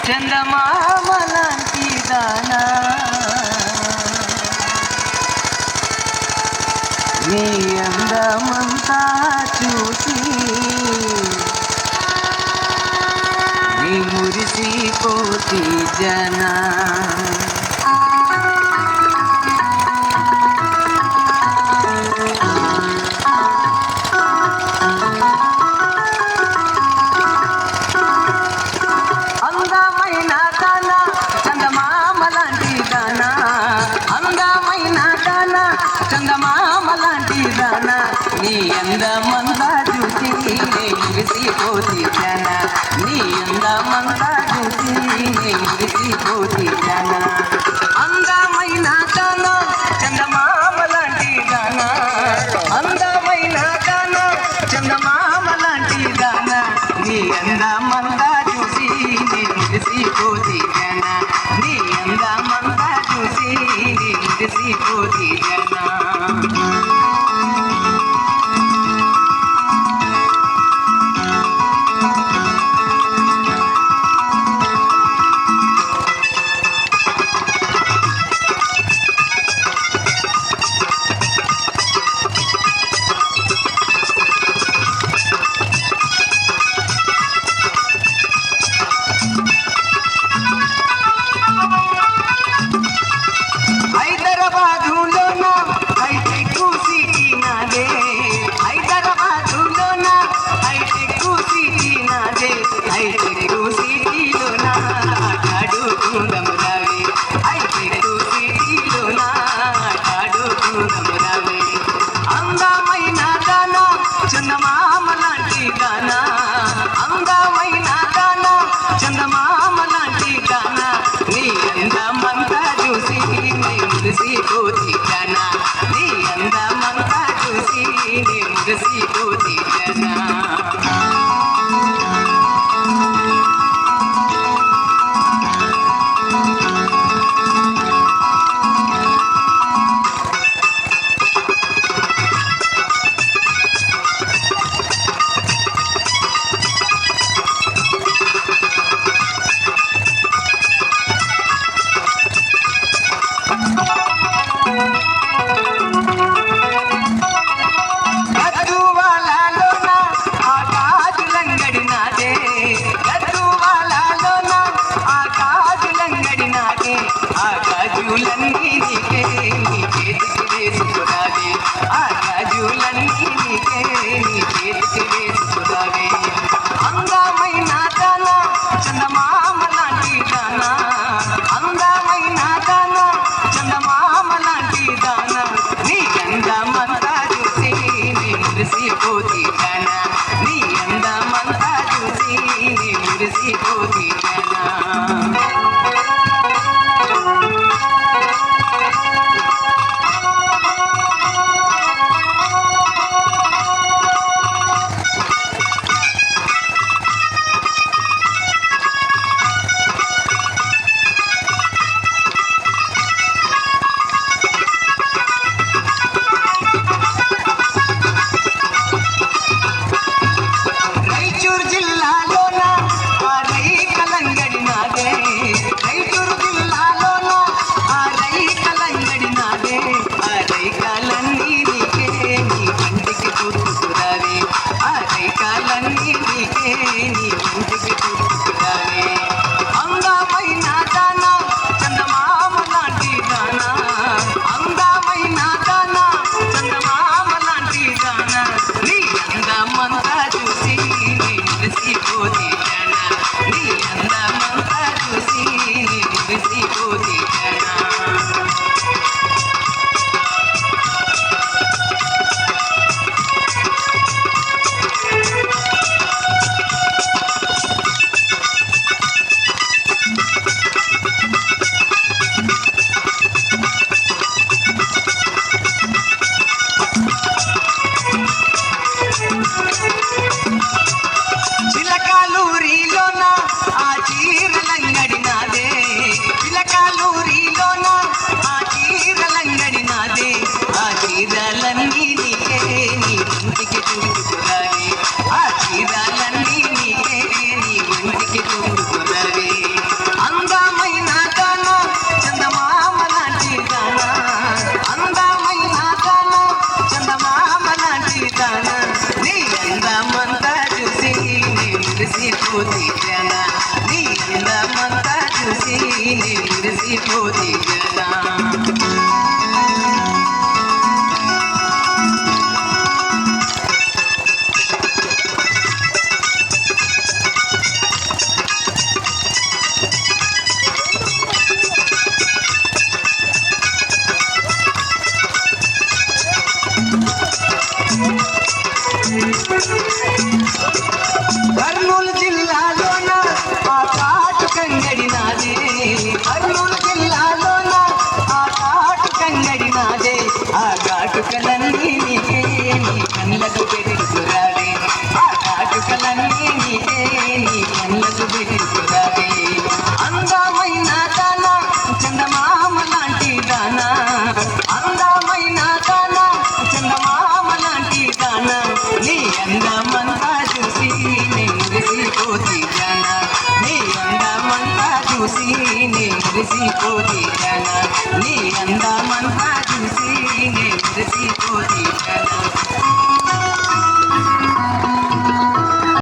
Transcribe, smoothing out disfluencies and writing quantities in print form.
చందమామ లాంటి దానా నీ అందమంతా చూసి నీ మురిసిపోతి జనా చందమామ లాంటి దానా నీ అందమంతా చూసి మురిసిపోతి జనా నీ అందమంతా చూసి మురిసిపోతి జనా అందమైన దానా చందమామ లాంటి దానా అందమైన దానా చందమామ లాంటి దానా నీ అందమంతా చూసి మురిసిపోతి జనా నీ అందమంతా చూసి మురిసిపోతి జనా చందమామ లాంటి గానా అందమైన గానా చందమామ లాంటి గానా నీ అందమంతా చూసి మురిసిపోతి జనా నీ అందమంతా చూసి మురిసిపోతి జనా గాజులన్నీ నీకే నీ చేతికి వేసుకురావే ఆ గాజులన్నీ నీకే నీ చేతికి వేసుకురావే అందమైన దానా చందమామ లాంటి దానా అందమైన దానా చందమామ లాంటి దానా నీ అందమంతా చూసి నీ మురిసిపోతి జనా నీ అందమంతా చూసి నీ మురిసిపోతి జనా మురిసిపోతే జనా కర్నూలు జిల్లాలోన ఆ కాటు కంగడి నాదే కర్నూలు జిల్లాలోన ఆ కాటు కంగడి నాదే ఆ కాటుకలన్నీ నీకే నీ కళ్ళకు పెట్టుకురావే ఆ కాటుకలన్నీ నీకే నీ కళ్ళకు పెట్టుకురావే అందమైన దానా చందమామ లాంటి దానా అందమైన దానా చందమామ లాంటి దానా నీ అందమంతా చూసి నే మురిసిపోతే జానా నీ అందమంతా చూసి నే మురిసిపోతే జానా నీ అందమంతా